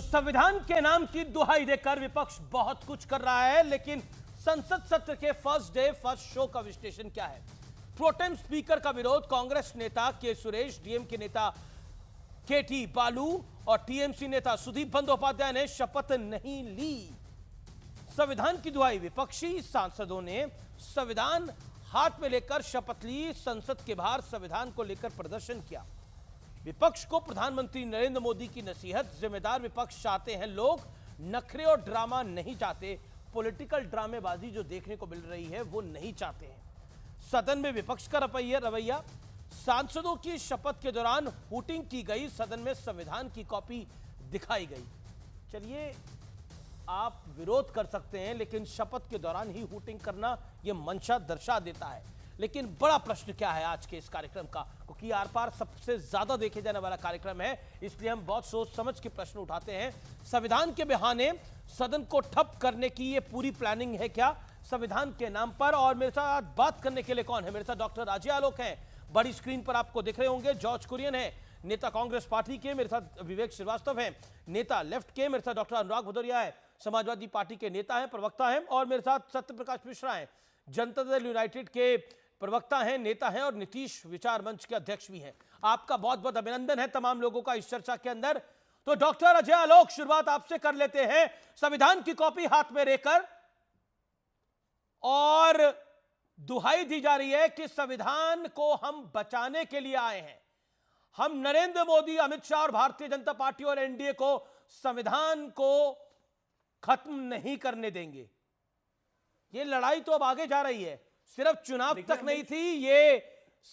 संविधान के नाम की दुहाई देकर विपक्ष बहुत कुछ कर रहा है, लेकिन संसद सत्र के फर्स्ट डे फर्स्ट शो का विश्लेषण क्या है? प्रोटेम स्पीकर का विरोध कांग्रेस नेता के सुरेश, डीएमके नेता केटी बालू और टीएमसी नेता सुदीप बंदोपाध्याय ने शपथ नहीं ली। संविधान की दुहाई, विपक्षी सांसदों ने संविधान हाथ में लेकर शपथ ली। संसद के बाहर संविधान को लेकर प्रदर्शन किया। विपक्ष को प्रधानमंत्री नरेंद्र मोदी की नसीहत, जिम्मेदार विपक्ष चाहते हैं लोग, नखरे और ड्रामा नहीं चाहते। पॉलिटिकल ड्रामेबाजी जो देखने को मिल रही है वो नहीं चाहते हैं। सदन में विपक्ष का रवैया, सांसदों की शपथ के दौरान हूटिंग की गई, सदन में संविधान की कॉपी दिखाई गई। चलिए, आप विरोध कर सकते हैं, लेकिन शपथ के दौरान ही हूटिंग करना यह मंशा दर्शा देता है। लेकिन बड़ा प्रश्न क्या है आज के इस कार्यक्रम का, क्योंकि आर पार सबसे ज्यादा देखे जाने वाला कार्यक्रम है, इसलिए हम बहुत सोच समझ के प्रश्न उठाते हैं। संविधान के बहाने सदन को ठप करने की ये पूरी प्लानिंग है क्या संविधान के नाम पर? और मेरे साथ बात करने के लिए कौन है? मेरे साथ डॉक्टर राजे आलोक हैं, बड़ी स्क्रीन पर आपको दिख रहे होंगे। जॉर्ज कुरियन है, नेता कांग्रेस पार्टी के। मेरे साथ विवेक श्रीवास्तव है, नेता लेफ्ट के। मेरे साथ डॉक्टर अनुराग भदौरिया है, समाजवादी पार्टी के नेता हैं, प्रवक्ता हैं। और मेरे साथ सत्यप्रकाश मिश्रा हैं, जनता दल यूनाइटेड के प्रवक्ता हैं, नेता हैं और नीतीश विचार मंच के अध्यक्ष भी हैं। आपका बहुत बहुत अभिनंदन है तमाम लोगों का इस चर्चा के अंदर। तो डॉक्टर अजय आलोक, शुरुआत आपसे कर लेते हैं। संविधान की कॉपी हाथ में लेकर और दुहाई दी जा रही है कि संविधान को हम बचाने के लिए आए हैं, हम नरेंद्र मोदी, अमित शाह और भारतीय जनता पार्टी और एनडीए को संविधान को खत्म नहीं करने देंगे। ये लड़ाई तो अब आगे जा रही है, सिर्फ चुनाव तक नहीं थी, ये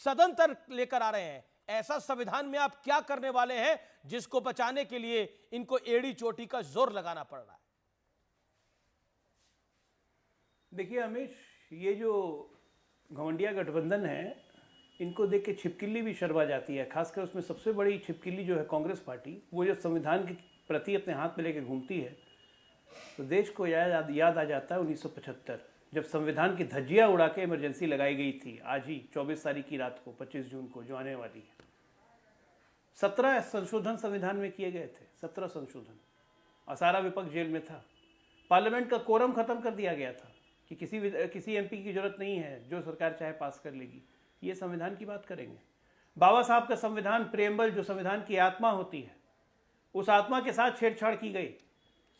सदन तक लेकर आ रहे हैं। ऐसा संविधान में आप क्या करने वाले हैं जिसको बचाने के लिए इनको एड़ी चोटी का जोर लगाना पड़ रहा है? देखिए अमीश, ये जो घमंडिया गठबंधन है, इनको देख के छिपकिली भी शर्मा जाती है। खासकर उसमें सबसे बड़ी छिपकिली जो है कांग्रेस पार्टी, वो जब संविधान के प्रति अपने हाथ में लेके घूमती है तो देश को याद आ जाता है 1975, जब संविधान की धज्जियां उड़ा के इमरजेंसी लगाई गई थी। आज ही 24 तारीख की रात को, 25 जून को जो आने वाली है, 17 संशोधन संविधान में किए गए थे। 17 संशोधन, और सारा विपक्ष जेल में था। पार्लियामेंट का कोरम खत्म कर दिया गया था कि किसी एमपी की जरूरत नहीं है, जो सरकार चाहे पास कर लेगी। ये संविधान की बात करेंगे। बाबा साहब का संविधान प्रेम्बल, जो संविधान की आत्मा होती है, उस आत्मा के साथ छेड़छाड़ की गई।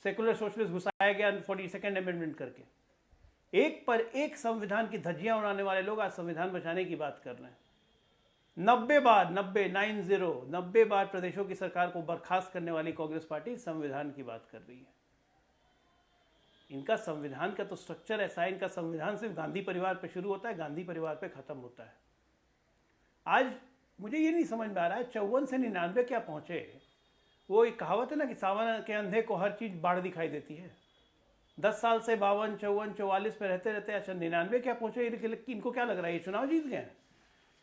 सेकुलर सोशलिस्ट घुसाया गया 42nd अमेंडमेंट करके। एक पर एक संविधान की धज्जियां उड़ाने वाले लोग आज संविधान बचाने की बात कर रहे हैं। 90 बार प्रदेशों की सरकार को बर्खास्त करने वाली कांग्रेस पार्टी संविधान की बात कर रही है। इनका संविधान का तो स्ट्रक्चर ऐसा है, इनका संविधान सिर्फ गांधी परिवार पे शुरू होता है, गांधी परिवार पे खत्म होता है। आज मुझे ये नहीं समझ में आ रहा है 54 से 99 क्या पहुंचे। वो एक कहावत है ना कि सावन के अंधे को हर चीज बाढ़ दिखाई देती है। 10 साल से 52, 54, 44 पे रहते रहते अच्छा 99 क्या पहुंचे। इनको क्या लग रहा है ये चुनाव जीत गए हैं?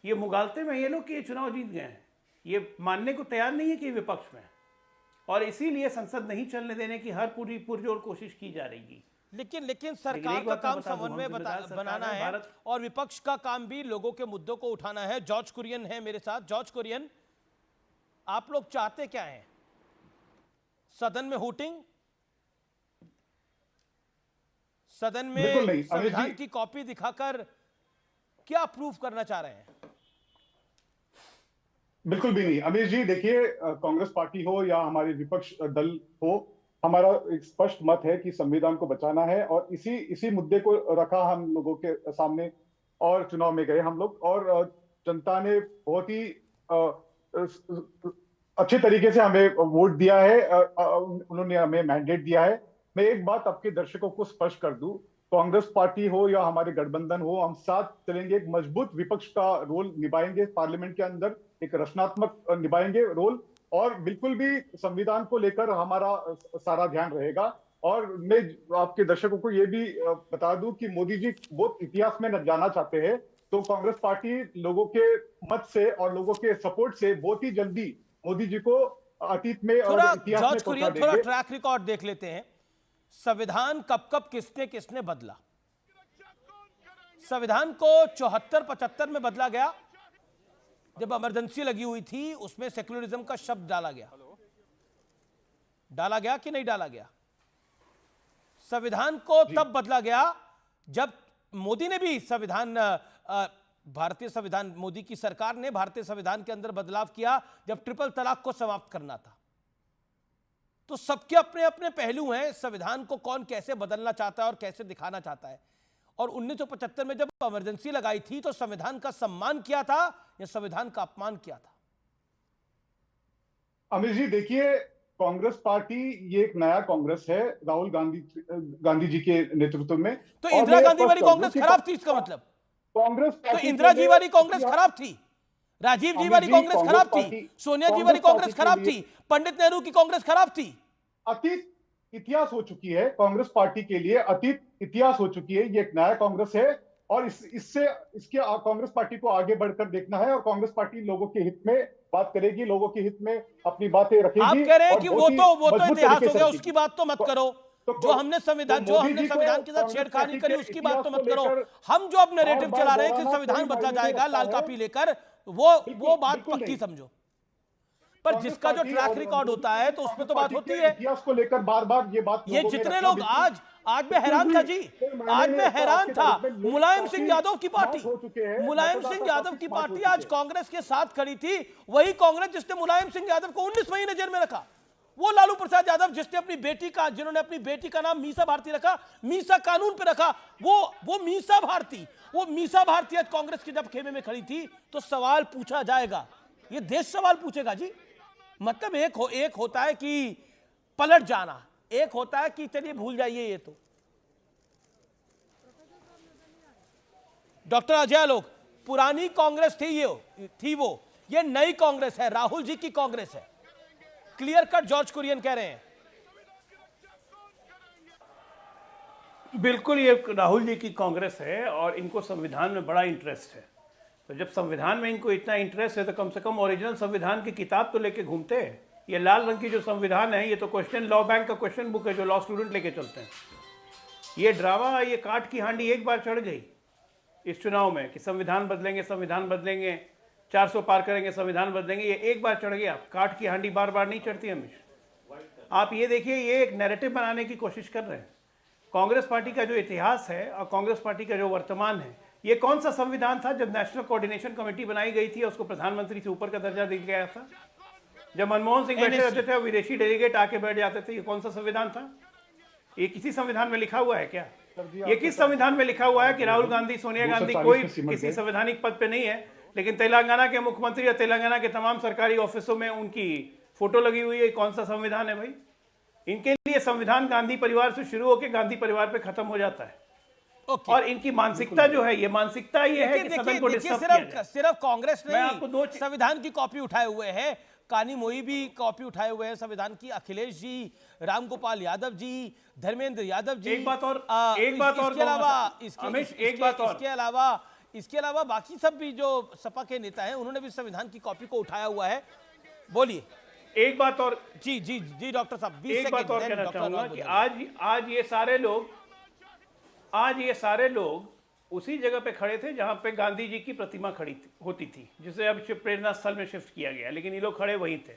ये मुगालते में ये लोग कि ये चुनाव जीत गए हैं, ये मानने को तैयार नहीं है कि विपक्ष में, और इसीलिए संसद नहीं चलने देने की हर पूरी पुरजोर कोशिश की जा रही। लेकिन सरकार का काम समन्वय बनाना है और विपक्ष का काम भी लोगों के मुद्दों को उठाना है। जॉर्ज कुरियन है मेरे साथ। जॉर्ज कुरियन, आप लोग चाहते क्या हैं? सदन में हूटिंग, सदन में संविधान की कॉपी दिखाकर क्या प्रूफ करना चाह रहे हैं? बिल्कुल भी नहीं अमीर जी। देखिए, कांग्रेस पार्टी हो या हमारे विपक्ष दल हो, हमारा एक स्पष्ट मत है कि संविधान को बचाना है, और इसी मुद्दे को रखा हम लोगों के सामने, और चुनाव में गए हम लोग, और जनता ने बहुत ही अच्छे तरीके से हमें वोट दिया है। उन्होंने हमें मैंडेट दिया है। मैं एक बात आपके दर्शकों को स्पष्ट कर दूं, कांग्रेस पार्टी हो या हमारे गठबंधन हो, हम साथ चलेंगे, एक मजबूत विपक्ष का रोल निभाएंगे पार्लियामेंट के अंदर, एक रचनात्मक निभाएंगे रोल, और बिल्कुल भी संविधान को लेकर हमारा सारा ध्यान रहेगा। और मैं आपके दर्शकों को ये भी बता दूं कि मोदी जी बहुत इतिहास में न जाना चाहते हैं, तो कांग्रेस पार्टी लोगों के मत से और लोगों के सपोर्ट से बहुत ही जल्दी मोदी जी को अतीत में और इतिहास में पहुंचा देंगे। थोड़ा ट्रैक रिकॉर्ड देख लेते हैं। संविधान कब किसने बदला? संविधान को 74-75 में बदला गया, जब इमरजेंसी लगी हुई थी, उसमें सेक्युलरिज्म का शब्द डाला गया। डाला गया कि नहीं डाला गया? संविधान को तब बदला गया जब मोदी ने भी संविधान, भारतीय संविधान, मोदी की सरकार ने भारतीय संविधान के अंदर बदलाव किया जब ट्रिपल तलाक को समाप्त करना था। तो सबके अपने अपने पहलू हैं, संविधान को कौन कैसे बदलना चाहता है और कैसे दिखाना चाहता है। और 1975 में जब इमरजेंसी लगाई थी तो संविधान का सम्मान किया था या संविधान का अपमान किया था? अमित जी देखिए, कांग्रेस पार्टी ये एक नया कांग्रेस है राहुल गांधी जी के नेतृत्व में। तो इंदिरा गांधी वाली कांग्रेस खराब थी, इसका मतलब? कांग्रेस तो इंदिरा जी वाली कांग्रेस खराब थी, राजीव जी वाली कांग्रेस खराब थी, सोनिया जी वाली कांग्रेस खराब थी, पंडित नेहरू की कांग्रेस खराब थी। अतीत इतिहास हो चुकी है कांग्रेस पार्टी के लिए, अतीत इतिहास हो चुकी है। ये एक नया कांग्रेस है और इसके कांग्रेस पार्टी को आगे बढ़कर देखना है और कांग्रेस पार्टी लोगों के हित में बात करेगी, लोगों के हित में अपनी बातें रखेगी। आप कह रहे हैं कि वो तो इतिहास हो गया, उसकी बात तो मत करो। तो जो हमने संविधान के साथ छेड़खानी करी उसकी बात तो मत करो। हम जो अब नैरेटिव चला रहे हैं कि संविधान बदला जाएगा लाल कापी लेकर, वो बात पक्की समझो। पर जिसका जो ट्रैक रिकॉर्ड होता है तो उसमें तो बात होती है। इतिहास को लेकर बार-बार ये बात, ये जितने लोग आज मैं हैरान था जी, आज मैं हैरान था। मुलायम सिंह यादव की पार्टी, मुलायम सिंह यादव की पार्टी आज कांग्रेस के साथ खड़ी थी। वही कांग्रेस जिसने मुलायम सिंह यादव को 19 महीने जेल में रखा, वो लालू प्रसाद यादव जिन्होंने अपनी बेटी का नाम मीसा भारती रखा, मीसा कानून पे रखा, वो मीसा भारती आज कांग्रेस की जब खेमे में खड़ी थी तो सवाल पूछा जाएगा, ये देश सवाल पूछेगा जी। मतलब एक होता है कि पलट जाना, एक होता है कि चलिए भूल जाइए। ये तो डॉक्टर अजय आलोक, पुरानी कांग्रेस थी ये नई कांग्रेस है, राहुल जी की कांग्रेस है। क्लियर कट जॉर्ज कुरियन कह रहे हैं। बिल्कुल, ये राहुल जी की कांग्रेस है और इनको संविधान में बड़ा इंटरेस्ट है। तो जब संविधान में इनको इतना इंटरेस्ट है तो कम से कम ओरिजिनल संविधान की किताब तो लेके घूमते हैं। ये लाल रंग की जो संविधान है ये तो क्वेश्चन लॉ बैंक का क्वेश्चन बुक है जो लॉ स्टूडेंट लेके चलते हैं। ये ड्रामा, ये काट की हांडी एक बार चढ़ गई इस चुनाव में कि संविधान बदलेंगे, 400 पार करेंगे, संविधान बदलेंगे। ये एक बार चढ़ गया, काट की हांडी बार बार नहीं चढ़ती हमेशा। आप ये देखिए, ये एक नैरेटिव बनाने की कोशिश कर रहे हैं। कांग्रेस पार्टी का जो इतिहास है और कांग्रेस पार्टी का जो वर्तमान है, ये कौन सा संविधान था जब नेशनल कोऑर्डिनेशन कमेटी बनाई गई थी और उसको प्रधानमंत्री से ऊपर का दर्जा दिया गया था? जब मनमोहन सिंह बैठे रहते थे और विदेशी डेलीगेट आके बैठ जाते थे, ये कौन सा संविधान था? ये किसी संविधान में लिखा हुआ है क्या? ये किस संविधान में लिखा हुआ है कि राहुल गांधी, सोनिया गांधी कोई किसी संवैधानिक पद पे नहीं है, लेकिन तेलंगाना के मुख्यमंत्री और तेलंगाना के तमाम सरकारी ऑफिसों में उनकी फोटो लगी हुई है? कौन सा संविधान है भाई? इनके लिए संविधान गांधी परिवार से शुरू होकर गांधी परिवार पे खत्म हो जाता है। और इनकी मानसिकता जो है, ये मानसिकता ये है कि सदन को डिस्टर्ब किया जाए। सिर्फ कांग्रेस नहीं संविधान की कॉपी उठाए हुए हैं, कानी मोई भी कॉपी उठाए हुए हैं संविधान की, अखिलेश जी, रामगोपाल यादव जी, धर्मेंद्र यादव जी। एक बात और इसके अलावा बाकी सब भी जो सपा के नेता हैं उन्होंने भी संविधान की कॉपी को उठाया हुआ है। बोलिए। एक बात और जी डॉक्टर साहब, एक बात और कहना चाहूंगा कि आज ये सारे लोग उसी जगह पे खड़े थे जहां पे गांधी जी की प्रतिमा खड़ी होती थी, जिसे अब प्रेरणा स्थल में शिफ्ट किया गया, लेकिन ये लोग खड़े वहीं थे।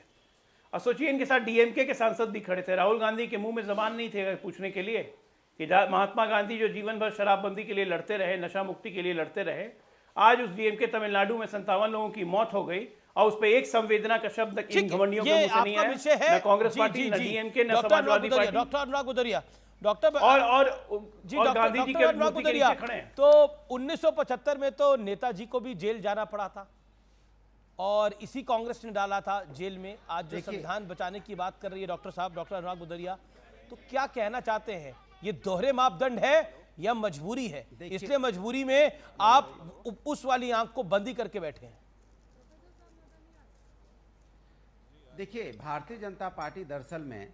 और सोचिए, इनके साथ डीएमके के सांसद भी खड़े थे। राहुल गांधी के मुंह में जबान नहीं थे पूछने के लिए कि महात्मा गांधी जो जीवन भर शराबबंदी के लिए लड़ते रहे, नशा मुक्ति के लिए लड़ते रहे, आज उस डीएमके तमिलनाडु में 57 लोगों की मौत हो गई और उस पर एक संवेदना का शब्द इन घमंडियों के मुंह से नहीं आया। न कांग्रेस पार्टी, न डीएमके, न समाजवादी पार्टी। डॉक्टर अनुराग गुदरिया, डॉक्टर गांधी जी के मूर्ति के नीचे खड़े हैं। तो 1975 में तो नेताजी को भी जेल जाना पड़ा था और इसी कांग्रेस ने डाला था जेल में। आज जो संविधान बचाने की बात कर रही है डॉक्टर साहब, डॉक्टर अनुराग गुदरिया, तो क्या कहना चाहते हैं? ये दोहरे मापदंड है या मजबूरी है? इसलिए मजबूरी में आप उस वाली आंख को बंदी करके बैठे हैं। देखिए, भारतीय जनता पार्टी दरअसल में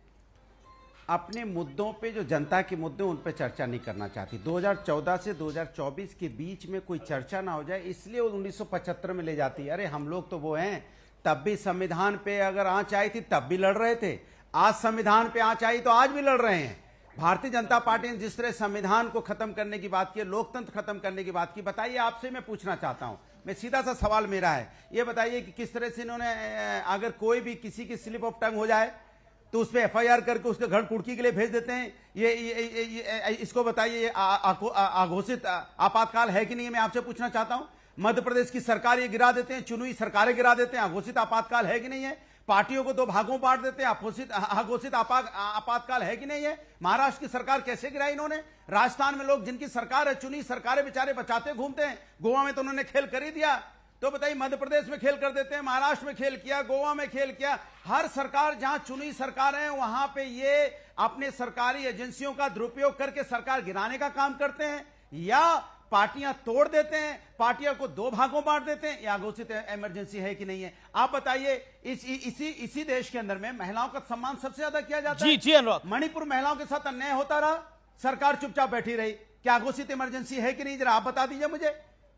अपने मुद्दों पे, जो जनता के मुद्दे उन पे चर्चा नहीं करना चाहती। 2014 से 2024 के बीच में कोई चर्चा ना हो जाए, इसलिए वो 1975 में ले जाती है। अरे हम लोग तो वो हैं, तब भी संविधान पे अगर आंच आई थी तब भी लड़ रहे थे, आज संविधान पे आंच आई तो आज भी लड़ रहे हैं। भारतीय जनता पार्टी ने जिस तरह संविधान को खत्म करने की बात की, लोकतंत्र खत्म करने की बात की, बताइए, आपसे मैं पूछना चाहता हूं, मैं सीधा सा सवाल मेरा है, ये बताइए कि किस तरह से इन्होंने, अगर कोई भी किसी की स्लिप ऑफ टंग हो जाए तो उस पर एफआईआर करके उसके घर कुर्की के लिए भेज देते हैं। ये इसको बताइए, ये अघोषित आपातकाल है कि नहीं, मैं आपसे पूछना चाहता हूं। मध्य प्रदेश की सरकार ये गिरा देते हैं, चुनी सरकारें गिरा देते हैं, अघोषित आपातकाल है कि नहीं है। पार्टियों को 2 भागों बांट देते हैं, अघोषित आपातकाल है कि नहीं है। महाराष्ट्र की सरकार कैसे गिराई इन्होंने। राजस्थान में लोग जिनकी सरकार है, चुनी सरकारें बेचारे बचाते घूमते हैं। गोवा में तो उन्होंने खेल कर ही दिया, तो बताइए मध्य प्रदेश में खेल कर देते हैं, महाराष्ट्र में खेल किया, गोवा में खेल किया। हर सरकार जहां चुनी सरकार है वहां पे ये अपने सरकारी एजेंसियों का दुरुपयोग करके सरकार गिराने का काम करते हैं, या पार्टियां तोड़ देते हैं, पार्टियों को 2 भागों बांट देते हैं, या घोषित इमरजेंसी है कि नहीं है। आप बताइए, इसी देश के अंदर में महिलाओं का सम्मान सबसे ज्यादा किया जाता है। जी अनुराग, मणिपुर महिलाओं के साथ अन्याय होता रहा, सरकार चुपचाप बैठी रही। क्या घोषित इमरजेंसी है कि नहीं, जरा आप बता दीजिए मुझे।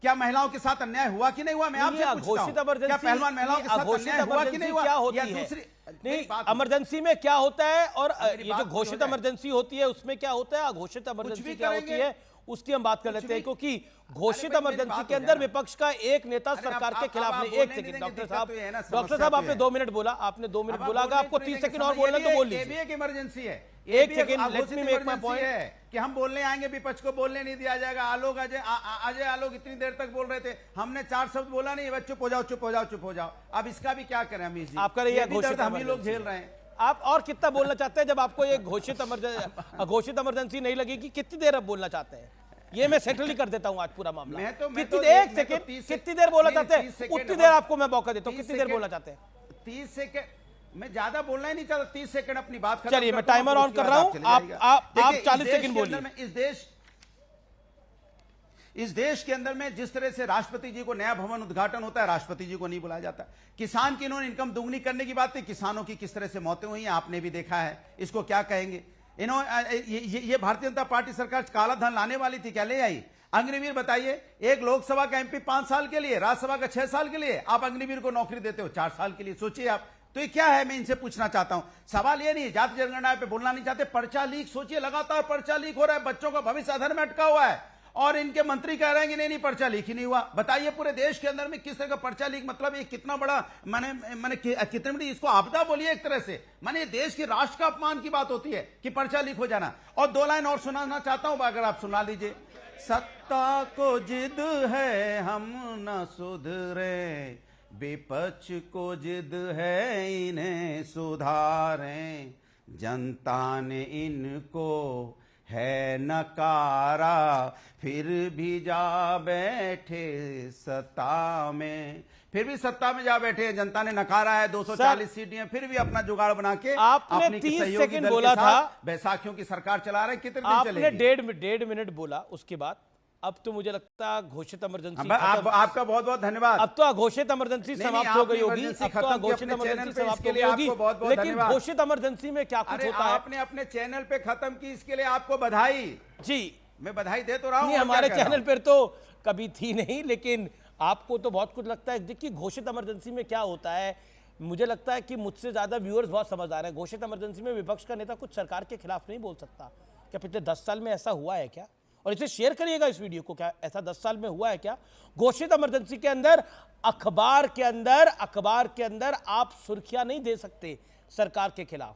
क्या महिलाओं के साथ अन्याय हुआ कि नहीं हुआ, मैं आपसे पूछता हूं। क्या पहलवान महिलाओं के साथ अन्याय हुआ कि नहीं हुआ, क्या होती या है? दूसरी नहीं, इमरजेंसी में क्या होता है और ये जो घोषित इमरजेंसी होती है उसमें क्या होता है, अघोषित इमरजेंसी क्या होती है, उसकी हम बात कर लेते हैं। क्योंकि घोषित इमरजेंसी के अंदर विपक्ष का एक नेता सरकार के खिलाफ नहीं। एक सेकंड डॉक्टर साहब, आपने 2 मिनट बोला, आपने 2 मिनट बोला, अगर आपको 30 सेकंड और बोलना तो बोल लीजिए। एक इमरजेंसी है, एक second, let me make my point है कि हम बोलने आएंगे, विपक्ष को बोलने नहीं दिया जाएगा। अजय आलोक इतनी देर तक बोल रहे थे, हमने 4 शब्द बोला नहीं, चुप हो जाओ, चुप हो जाओ, चुप हो जाओ। अब इसका भी क्या करें अमीश जी, आप कह रही है घोषित हम ही लोग झेल रहे हैं। आप और कितना बोलना चाहते हैं जब आपको ये घोषित इमरजेंसी नहीं लगेगी, कितनी देर अब बोलना चाहते हैं? ये मैं सेटल ही कर देता हूं आज पूरा मामला। कितनी देर बोलना चाहते हैं, उतनी देर आपको मैं मौका देता हूं। कितनी देर बोलना चाहते हैं? 30 सेकंड। मैं ज्यादा बोलना ही नहीं चाहता, 30 सेकंड अपनी बात खत्म। चलिए मैं टाइमर ऑन कर रहा हूं, आप 40 सेकंड बोलिए। इस देश के अंदर में जिस तरह से राष्ट्रपति जी को नया भवन उद्घाटन होता है, राष्ट्रपति जी को नहीं बुलाया जाता। किसान की इन्होंने इनकम दुगनी करने की बात थी, किसानों की किस तरह से मौतें हुई हैं आपने भी देखा है, इसको क्या कहेंगे। ये भारतीय जनता पार्टी सरकार काला धन लाने वाली थी, क्या ले आई? अग्निवीर बताइए, एक लोकसभा का एमपी 5 साल के लिए, राज्यसभा का 6 साल के लिए, आप अग्निवीर को नौकरी देते हो 4 साल के लिए। सोचिए आप, तो ये क्या है, मैं इनसे पूछना चाहता हूं। सवाल ये नहीं, जाति जनगणना पे बोलना नहीं चाहते, पर्चा लीक। सोचिए लगातार पर्चा लीक हो रहा है, बच्चों का भविष्य अधर में अटका हुआ है, और इनके मंत्री कह रहे हैं कि नहीं पर्चा लीक ही नहीं हुआ। बताइए पूरे देश के अंदर में किस तरह का पर्चा लीक, मतलब ये कितना बड़ा माने कितने बड़ी इसको आपदा बोलिए एक तरह से। माने देश की राष्ट्र का अपमान की बात होती है कि पर्चा लीक हो जाना। और 2 लाइन और सुनाना चाहता हूं, अगर आप सुना लीजिए। सत्ता को जिद है हम न सुधरे, विपक्ष को जिद है इन्हें सुधारें, जनता ने इनको है नकारा, फिर भी जा बैठे सत्ता में। फिर भी सत्ता में जा बैठे, जनता ने नकारा है, 240 सीटें, फिर भी अपना जुगाड़ बना के आपने 30 सेकंड बोला था, बैसाखियों की सरकार चला रहे, कितने दिन चलेगी? आपने 1.5 मिनट बोला, उसके बाद अब तो मुझे लगता है घोषित इमरजेंसी आपका बहुत बहुत धन्यवाद। अब तो घोषित इमरजेंसी समाप्त हो गई होगी, अब तो घोषित इमरजेंसी समाप्त हो गई होगी, लेकिन घोषित इमरजेंसी में क्या कुछ होता है आपने अपने चैनल पे खत्म की, इसके लिए आपको बधाई। जी मैं बधाई दे तो रहा हूं। हमारे चैनल पर तो कभी थी नहीं, लेकिन आपको तो बहुत कुछ लगता है। देखिए घोषित इमरजेंसी में क्या होता है, मुझे लगता है कि मुझसे ज्यादा व्यूअर्स बहुत समझदार हैं। घोषित इमरजेंसी में विपक्ष का नेता कुछ सरकार के खिलाफ नहीं बोल सकता। क्या पिछले 10 साल में ऐसा हुआ है क्या? और इसे शेयर करिएगा इस वीडियो को, क्या ऐसा 10 साल में हुआ है क्या? घोषित इमरजेंसी के अंदर अखबार के अंदर आप सुर्खियां नहीं दे सकते सरकार के खिलाफ।